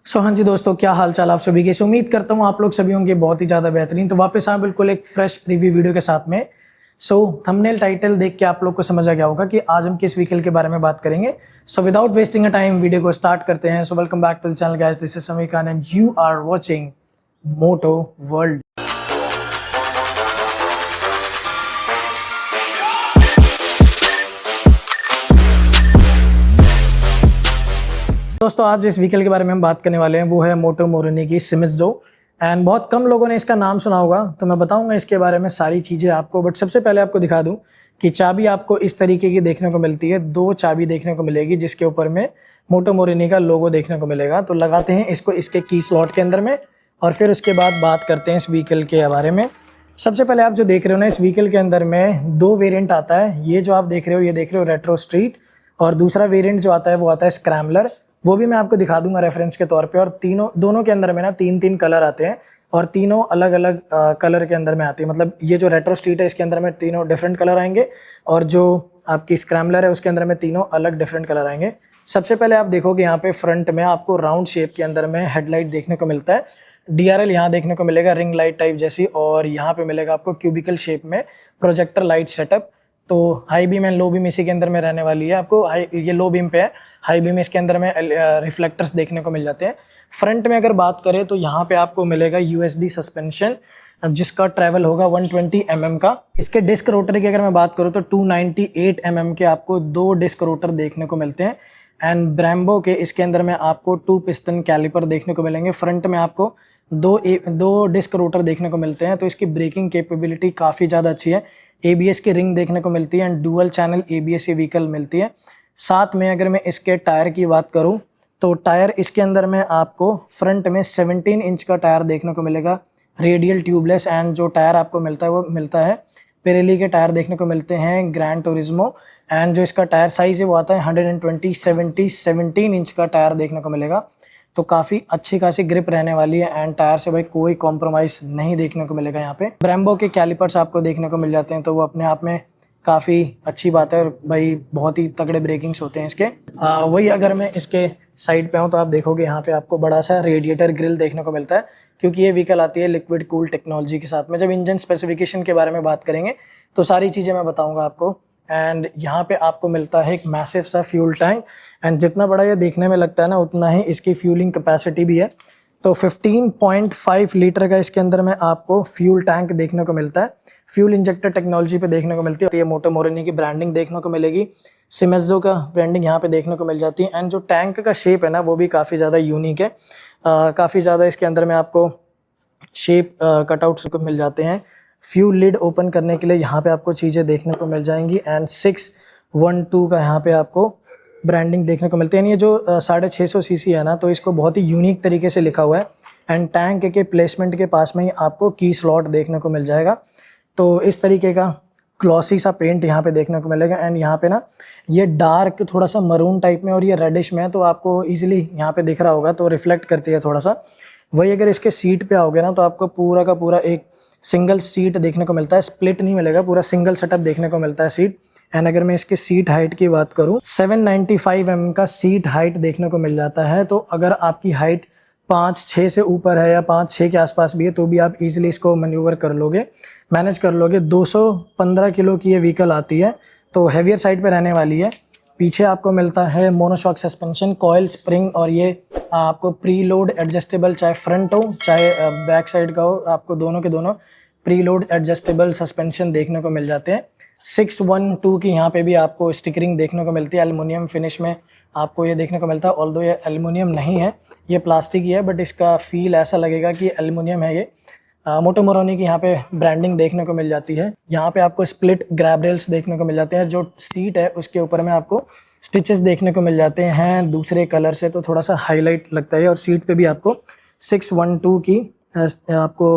हाँ जी दोस्तों, क्या हाल चाल आप सभी के। उम्मीद करता हूँ आप लोग सभी होंगे बहुत ही ज़्यादा बेहतरीन। तो वापस आए बिल्कुल एक फ्रेश रिव्यू वीडियो के साथ में। थंबनेल टाइटल देख के आप लोग को समझ आ गया होगा कि आज हम किस व्हीकल के बारे में बात करेंगे। Without wasting a time video को स्टार्ट करते हैं। Welcome back to the channel guys, this is Sameer Khan and you are watching moto world. दोस्तों आज जिस व्हीकल के बारे में हम बात करने वाले हैं वो है मोटो मोरिनी की सिमिज़ो। एंड बहुत कम लोगों ने इसका नाम सुना होगा, तो मैं बताऊंगा इसके बारे में सारी चीज़ें आपको। बट सबसे पहले आपको दिखा दूं कि चाबी आपको इस तरीके की देखने को मिलती है। दो चाबी देखने को मिलेगी जिसके ऊपर में मोटो मोरिनी का लोगो देखने को मिलेगा। तो लगाते हैं इसको इसके की स्लॉट के अंदर में और फिर उसके बाद बात करते हैं इस व्हीकल के बारे में। सबसे पहले आप जो देख रहे हो ना, इस व्हीकल के अंदर में दो वेरिएंट आता है। ये जो आप देख रहे हो, ये देख रहे हो रेट्रो स्ट्रीट, और दूसरा वेरिएंट जो आता है वो आता है स्क्रैम्बलर। वो भी मैं आपको दिखा दूंगा रेफरेंस के तौर पे। और दोनों के अंदर में ना तीन तीन कलर आते हैं और तीनों अलग अलग कलर के अंदर में आती है। मतलब ये जो रेट्रो स्ट्रीट है इसके अंदर में तीनों डिफरेंट कलर आएंगे और जो आपकी स्क्रैम्बलर है उसके अंदर में तीनों अलग डिफरेंट कलर आएंगे। सबसे पहले आप देखोगे यहाँ पे फ्रंट में आपको राउंड शेप के अंदर में हेडलाइट देखने को मिलता है। DRL यहाँ देखने को मिलेगा रिंग लाइट टाइप जैसी, और यहाँ पे मिलेगा आपको क्यूबिकल शेप में प्रोजेक्टर लाइट सेटअप। तो high beam and low beam इसी के अंदर में रहने वाली है। आपको ये लो बीम पे है, हाई बीम इसके अंदर में रिफ्लेक्टर्स देखने को मिल जाते हैं। फ्रंट में अगर बात करें तो यहाँ पे आपको मिलेगा USD सस्पेंशन जिसका ट्रैवल होगा 120 mm का। इसके डिस्क रोटर की अगर मैं बात करूँ तो 298 mm के आपको दो डिस्क रोटर देखने को मिलते हैं। एंड ब्रेम्बो के इसके अंदर में आपको 2 पिस्टन कैलिपर देखने को मिलेंगे। फ्रंट में आपको दो डिस्क रोटर देखने को मिलते हैं। तो इसकी ब्रेकिंग कैपेबिलिटी काफ़ी ज़्यादा अच्छी है। ABS की रिंग देखने को मिलती है एंड डुअल चैनल ABS ये व्हीकल मिलती है। साथ में अगर मैं इसके टायर की बात करूं तो टायर इसके अंदर में आपको फ्रंट में 17 इंच का टायर देखने को मिलेगा, रेडियल ट्यूबलेस। एंड जो टायर आपको मिलता है वो मिलता है पिरेली के टायर देखने को मिलते हैं ग्रैंड टूरिज्मो। एंड जो इसका टायर साइज़ है वो आता है 120/70 इंच का टायर देखने को मिलेगा। तो काफ़ी अच्छी खासी ग्रिप रहने वाली है एंड टायर से भाई कोई कॉम्प्रोमाइज़ नहीं देखने को मिलेगा। यहाँ पे ब्रेम्बो के कैलिपर्स आपको देखने को मिल जाते हैं, तो वो अपने आप में काफ़ी अच्छी बात है और भाई बहुत ही तगड़े ब्रेकिंग्स होते हैं इसके। वही अगर मैं इसके साइड पे हूँ तो आप देखोगे यहाँ पे आपको बड़ा सा रेडिएटर ग्रिल देखने को मिलता है, क्योंकि ये व्हीकल आती है लिक्विड कूल टेक्नोलॉजी के साथ में। जब इंजन स्पेसिफिकेशन के बारे में बात करेंगे तो सारी चीज़ें मैं बताऊँगा आपको। एंड यहाँ पे आपको मिलता है एक मैसिव सा फ्यूल टैंक। एंड जितना बड़ा ये देखने में लगता है ना, उतना ही इसकी फ्यूलिंग कैपेसिटी भी है। तो 15.5 लीटर का इसके अंदर में आपको फ्यूल टैंक देखने को मिलता है। फ्यूल इंजेक्टर टेक्नोलॉजी पे देखने को मिलती है। ये मोटो मोरिनी की ब्रांडिंग देखने को मिलेगी, सिमेज़ो का ब्रांडिंग यहाँ पे देखने को मिल जाती है। एंड जो टैंक का शेप है ना वो भी काफ़ी ज़्यादा यूनिक है। काफ़ी ज़्यादा इसके अंदर में आपको शेप कटआउट्स को मिल जाते हैं। फ्यूल लिड ओपन करने के लिए यहाँ पे आपको चीज़ें देखने को मिल जाएंगी। एंड 612 का यहाँ पे आपको ब्रांडिंग देखने को मिलती है। ये जो 650 सीसी है ना, तो इसको बहुत ही यूनिक तरीके से लिखा हुआ है। एंड टैंक के प्लेसमेंट के पास में ही आपको की स्लॉट देखने को मिल जाएगा। तो इस तरीके का ग्लॉसी सा पेंट यहाँ पे देखने को मिलेगा। एंड यहाँ पे ना ये डार्क थोड़ा सा मरून टाइप में और ये रेडिश में है, तो आपको ईजिली यहाँ पे दिख रहा होगा, तो रिफ्लेक्ट करती है थोड़ा सा। वही अगर इसके सीट पे आओगे ना तो आपको पूरा का पूरा एक सिंगल सीट देखने को मिलता है, स्प्लिट नहीं मिलेगा, पूरा सिंगल सेटअप देखने को मिलता है सीट। एंड अगर मैं इसकी सीट हाइट की बात करूं 795 mm का सीट हाइट देखने को मिल जाता है। तो अगर आपकी हाइट 5'6" से ऊपर है या 5'6" के आसपास भी है तो भी आप इजीली इसको मैन्यूवर कर लोगे, मैनेज कर लोगे। 215 किलो की ये व्हीकल आती है, तो हैवियर साइड पे रहने वाली है। पीछे आपको मिलता है मोनोशॉक सस्पेंशन, कॉयल स्प्रिंग, और ये आपको प्री लोड एडजस्टेबल, चाहे फ्रंट हो चाहे बैक साइड का हो, आपको दोनों के दोनों प्री लोड एडजस्टेबल सस्पेंशन देखने को मिल जाते हैं। 612 की यहाँ पे भी आपको स्टिकरिंग देखने को मिलती है, एल्युमिनियम फिनिश में आपको ये देखने को मिलता है। ऑल्दो ये एल्युमिनियम नहीं है, ये प्लास्टिक ही है, बट इसका फील ऐसा लगेगा कि एल्युमिनियम है ये। मोटो मोरिनी की यहाँ पे ब्रांडिंग देखने को मिल जाती है। यहाँ पे आपको स्प्लिट ग्रैब रेल्स देखने को मिल जाते हैं। जो सीट है उसके ऊपर में आपको स्टिचेस देखने को मिल जाते हैं दूसरे कलर से, तो थोड़ा सा हाईलाइट लगता है। और सीट पे भी आपको 612 की आपको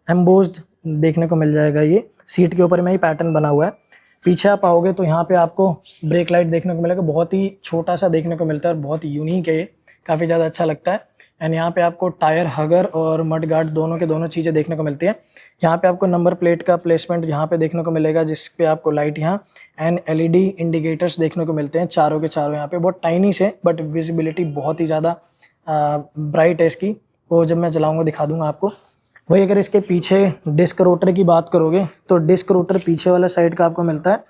एम्बोस्ड देखने को मिल जाएगा। ये सीट के ऊपर में ही पैटर्न बना हुआ है। पीछे आप आओगे तो यहाँ पे आपको ब्रेक लाइट देखने को मिलेगा, बहुत ही छोटा सा देखने को मिलता है और बहुत यूनिक है ये, काफ़ी ज़्यादा अच्छा लगता है। एंड यहाँ पे आपको टायर हगर और मड गार्ड दोनों के दोनों चीज़ें देखने को मिलती है। यहाँ पे आपको नंबर प्लेट का प्लेसमेंट यहाँ पे देखने को मिलेगा, जिस पे आपको लाइट यहाँ एंड LED इंडिकेटर्स देखने को मिलते हैं चारों के चारों। यहाँ पे बहुत टाइनी से बट विजिबिलिटी बहुत ही ज़्यादा ब्राइट है इसकी, वो जब मैं चलाऊँगा दिखा दूँगा आपको। वही अगर इसके पीछे डिस्क रोटर की बात करोगे तो डिस्क रोटर पीछे वाला साइड का आपको मिलता है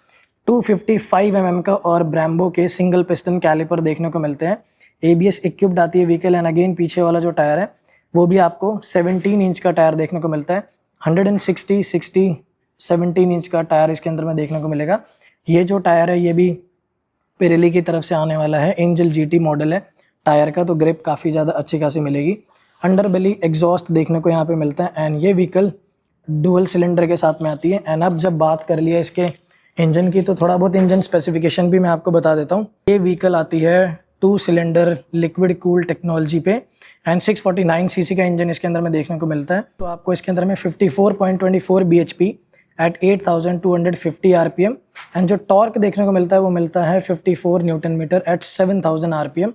255 mm का, और ब्रेम्बो के सिंगल पिस्टन कैलिपर देखने को मिलते हैं। ABS इक्विप्ड आती है व्हीकल। एंड अगेन पीछे वाला जो टायर है वो भी आपको 17 इंच का टायर देखने को मिलता है। 160 60 17 इंच का टायर इसके अंदर में देखने को मिलेगा। ये जो टायर है ये भी पिरेली की तरफ से आने वाला है, एंजल GT मॉडल है टायर का, तो ग्रिप काफ़ी ज़्यादा अच्छी खासी मिलेगी। अंडर बेली एग्जॉस्ट देखने को यहाँ पे मिलता है। एंड ये व्हीकल डुअल सिलेंडर के साथ में आती है। एंड अब जब बात कर लिया इसके इंजन की तो थोड़ा बहुत इंजन स्पेसिफिकेशन भी मैं आपको बता देता हूँ। ये व्हीकल आती है 2 सिलेंडर लिक्विड कूल टेक्नोलॉजी पे, एंड 649 सीसी का इंजन इसके अंदर में देखने को मिलता है। तो आपको इसके अंदर में 54.24 bhp एट 8250 RPM, एंड जो टॉर्क देखने को मिलता है वो मिलता है 54 न्यूटन मीटर एट 7000 RPM।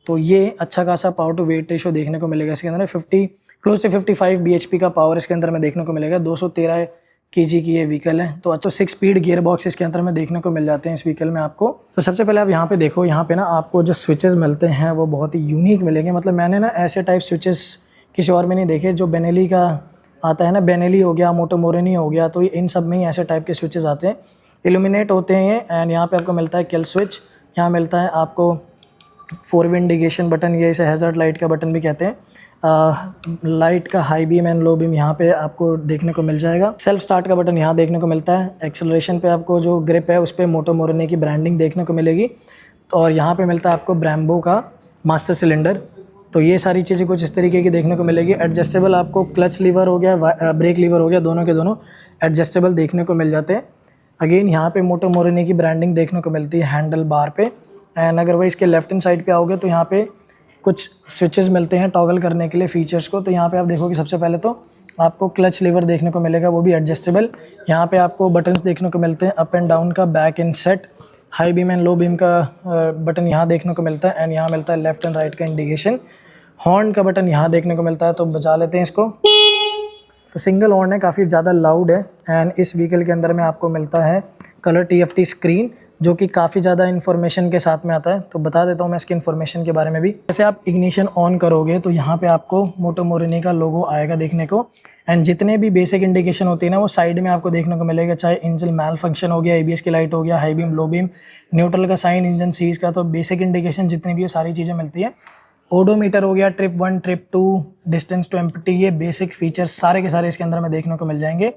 तो ये अच्छा खासा पावर टू वेट रेशो देखने को मिलेगा इसके अंदर। 50 टू 55 bhp का पावर इसके अंदर में देखने को मिलेगा। 213 kg की ये व्हीकल है। तो अच्छा 6 स्पीड गियर बॉक्स इसके अंदर में देखने को मिल जाते हैं इस व्हीकल में आपको। तो सबसे पहले आप यहाँ पे देखो, यहाँ पे ना आपको जो स्विचेस मिलते हैं वो बहुत ही यूनिक मिलेंगे। मतलब मैंने ना ऐसे टाइप स्विचेस किसी और में नहीं देखे। जो बेनेली का आता है ना, बेनेली हो गया, मोटोमोरिनी हो गया, तो इन सब में ही ऐसे टाइप के स्विचेस आते हैं। इल्यूमिनेट होते हैं ये। एंड यहाँ पे आपको मिलता है किल स्विच, यहाँ मिलता है आपको 4 वे इंडिकेशन बटन, ये इसे हैज़र्ड लाइट का बटन भी कहते हैं। लाइट का high beam and low beam यहाँ पे आपको देखने को मिल जाएगा। सेल्फ स्टार्ट का बटन यहाँ देखने को मिलता है। एक्सेलरेशन पे आपको जो ग्रिप है उस पर मोटोमोरिनी की ब्रांडिंग देखने को मिलेगी। और यहाँ पे मिलता है आपको ब्रेम्बो का मास्टर सिलेंडर। तो ये सारी चीज़ें कुछ इस तरीके की देखने को मिलेगी। एडजस्टेबल आपको क्लच लीवर हो गया, ब्रेक लीवर हो गया, दोनों के दोनों एडजस्टेबल देखने को मिल जाते हैं। अगेन यहाँ पे मोटोमोरिनी की ब्रांडिंग देखने को मिलती है हैंडल बार पे। एंड अगर वही इसके लेफ्ट हैंड साइड पे आओगे तो यहाँ पे कुछ स्विचेस मिलते हैं टॉगल करने के लिए फीचर्स को। तो यहाँ पे आप देखोगे सबसे पहले तो आपको क्लच लीवर देखने को मिलेगा, वो भी एडजस्टेबल। यहाँ पे आपको बटन्स देखने को मिलते हैं अप एंड डाउन का, back and set, high beam and low beam का बटन यहाँ देखने को मिलता है। एंड यहाँ मिलता है लेफ्ट एंड राइट का इंडिकेशन। हॉर्न का बटन यहाँ देखने को मिलता है, तो बजा लेते हैं इसको। तो सिंगल हॉर्न है, काफ़ी ज़्यादा लाउड है। एंड इस व्हीकल के अंदर में आपको मिलता है कलर TFT स्क्रीन, जो कि काफ़ी ज़्यादा इन्फॉर्मेशन के साथ में आता है। तो बता देता हूँ मैं इसकी इन्फॉर्मेशन के बारे में भी। जैसे आप इग्निशन ऑन करोगे तो यहाँ पे आपको मोटोमोरिनी का लोगो आएगा देखने को। एंड जितने भी बेसिक इंडिकेशन होती है ना वो साइड में आपको देखने को मिलेगा, चाहे इंजन मैल फंक्शन हो गया, ABS की लाइट हो गया, high beam, low beam, neutral का साइन, इंजन सीज का। तो बेसिक इंडिकेशन जितनी भी है सारी चीज़ें मिलती है। ओडोमीटर हो गया, trip 1, trip 2, distance to empty, ये बेसिक फीचर्स सारे के सारे इसके अंदर में देखने को मिल जाएंगे।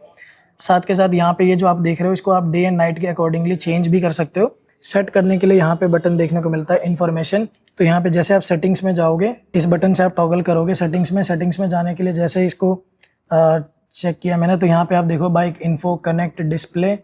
साथ के साथ यहाँ पे ये जो आप देख रहे हो इसको आप डे एंड नाइट के अकॉर्डिंगली चेंज भी कर सकते हो। सेट करने के लिए यहाँ पे बटन देखने को मिलता है इन्फॉर्मेशन। तो यहाँ पे जैसे आप सेटिंग्स में जाओगे इस बटन से आप टॉगल करोगे सेटिंग्स में जाने के लिए। जैसे इसको चेक किया मैंने तो यहाँ पे आप देखो बाइक इन्फो, कनेक्ट, डिस्प्ले,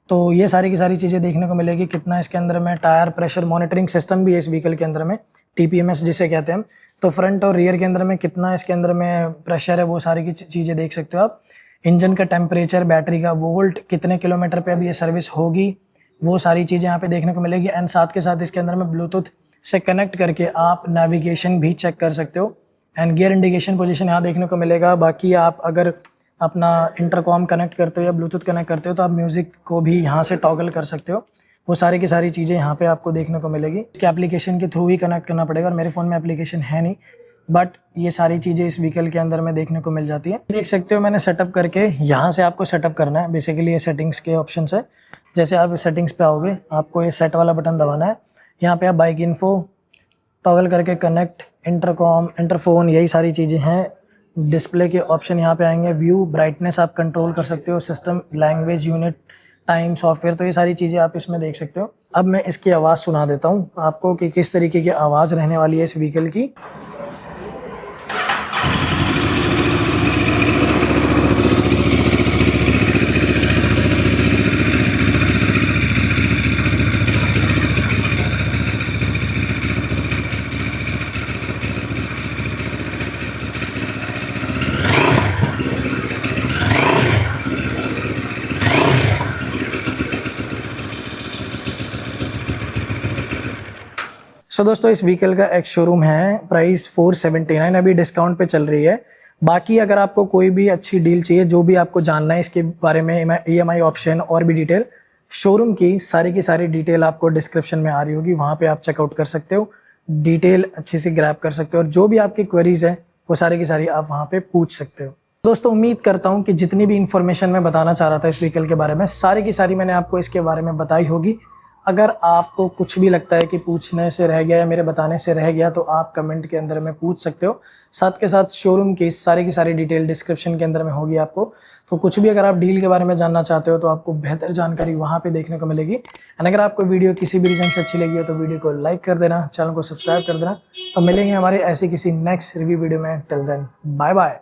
तो ये सारी की सारी चीज़ें देखने को मिलेगी। कितना इसके अंदर में टायर प्रेशर मॉनिटरिंग सिस्टम भी है इस व्हीकल के अंदर में, TPMS जिसे कहते हैं हम। तो फ्रंट और रियर के अंदर में कितना इसके अंदर में प्रेशर है वो सारी की चीज़ें देख सकते हो आप। इंजन का टेम्परेचर, बैटरी का वोल्ट, कितने किलोमीटर पे अब ये सर्विस होगी, वो सारी चीज़ें यहाँ पे देखने को मिलेगी। एंड साथ के साथ इसके अंदर में ब्लूटूथ से कनेक्ट करके आप नेविगेशन भी चेक कर सकते हो। एंड गियर इंडिकेशन पोजीशन यहाँ देखने को मिलेगा। बाकी आप अगर अपना इंटरकॉम कनेक्ट करते हो या ब्लूटूथ कनेक्ट करते हो तो आप म्यूज़िक को भी यहाँ से टॉगल कर सकते हो। वो सारी की सारी चीज़ें यहाँ पे आपको देखने को मिलेगी। इसके एप्लीकेशन के थ्रू ही कनेक्ट करना पड़ेगा, और मेरे फ़ोन में एप्लीकेशन है नहीं, बट ये सारी चीज़ें इस व्हीकल के अंदर में देखने को मिल जाती है। देख सकते हो मैंने सेटअप करके, यहाँ से आपको सेटअप करना है। बेसिकली ये सेटिंग्स के ऑप्शन है। जैसे आप सेटिंग्स पे आओगे आपको ये सेट वाला बटन दबाना है। यहाँ पे आप बाइक इन्फो टॉगल करके कनेक्ट, इंटरकॉम, इंटरफोन, यही सारी चीज़ें हैं। डिस्प्ले के ऑप्शन यहाँ पे आएंगे। व्यू, ब्राइटनेस आप कंट्रोल कर सकते हो, system, language, unit, time, software, तो ये सारी चीज़ें आप इसमें देख सकते हो। अब मैं इसकी आवाज़ सुना देता हूँ आपको कि किस तरीके की आवाज़ रहने वाली है इस व्हीकल की। सो दोस्तों इस व्हीकल का एक शोरूम है, प्राइस 479 अभी डिस्काउंट पे चल रही है। बाकी अगर आपको कोई भी अच्छी डील चाहिए, जो भी आपको जानना है इसके बारे में, EMI ऑप्शन और भी डिटेल, शोरूम की सारी डिटेल आपको डिस्क्रिप्शन में आ रही होगी, वहाँ पे आप चेकआउट कर सकते हो। डिटेल अच्छे से ग्रैब कर सकते हो और जो भी आपकी क्वेरीज है वो सारी की सारी आप वहाँ पे पूछ सकते हो। दोस्तों उम्मीद करता हूँ कि जितनी भी इन्फॉर्मेशन मैं बताना चाह रहा था इस व्हीकल के बारे में सारी की सारी मैंने आपको इसके बारे में बताई होगी। अगर आपको कुछ भी लगता है कि पूछने से रह गया या मेरे बताने से रह गया तो आप कमेंट के अंदर में पूछ सकते हो। साथ के साथ शोरूम की सारी डिटेल डिस्क्रिप्शन के अंदर में होगी आपको। तो कुछ भी अगर आप डील के बारे में जानना चाहते हो तो आपको बेहतर जानकारी वहाँ पे देखने को मिलेगी। एंड अगर आपको वीडियो किसी भी रीज़न से अच्छी लगी हो तो वीडियो को लाइक कर देना, चैनल को सब्सक्राइब कर देना। तो मिलेंगे हमारे ऐसे किसी नेक्स्ट रिव्यू वीडियो में। Till then bye bye.